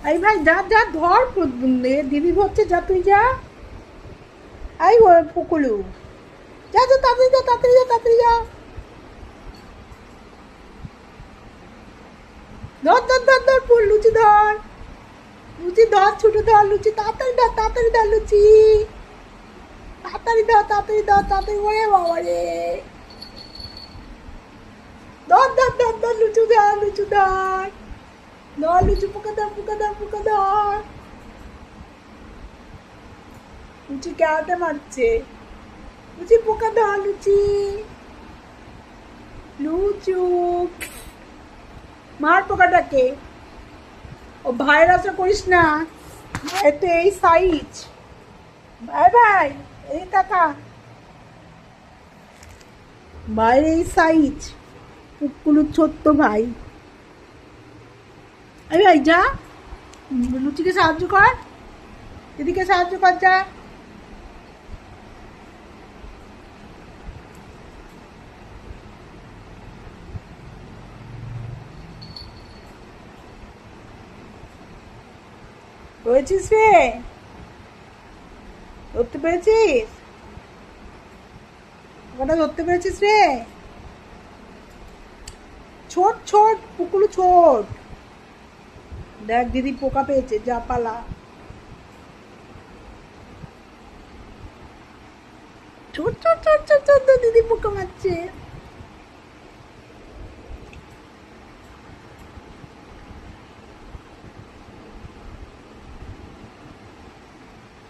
এই ভাই যা যা ধর দিদি ধরছে, যা তুই যা। এই পুকুলু, যা যা তাড়াতাড়ি যা, তাড়াতাড়ি যা, তাড়াতাড়ি যা। ধর ধর ধর ধর ফুল, লুচি ধর, লুচি ধর, ছোট ধর লুচি, তাড়াতাড়ি ধর, তাড়াতাড়ি ধর লুচি, তাড়াতাড়ি ধর, তাড়াতাড়ি ধর, তাড়াতাড়ি। ওরে বাবা রে, ধর ধর ধর ধর লুচু ধর, লুচু ধর, ধর লুচি, পোকা ধর, পোকা ধর, পোকা ধর। লুচি ক্যারাটে মারছে, লুচি পোকা ধর, লুচি, লুচু মার পোকাটাকে। ও ভাইয়ের আশা করিস না, ভাইয়ের তো এই সাইজ। ভাই ভাই, এই কাকা, ভাইয়ের এই সাইজ, পুকুলুর ছোট্ট ভাই। এই ভাই যা, লুচিকে সাহায্য কর, দিদিকে সাহায্য কর, যা। পেরেছিস রে, ধরতে পেরেছিস, ওটা ধরতে পেরেছিস রে। ছোট ছোট পুকুলু, ছোট। দেখ দিদি পোকা পেয়েছে, যা পালা। ছোট ছোট ছোট ছোট ছোট দিদি পোকা মারছে।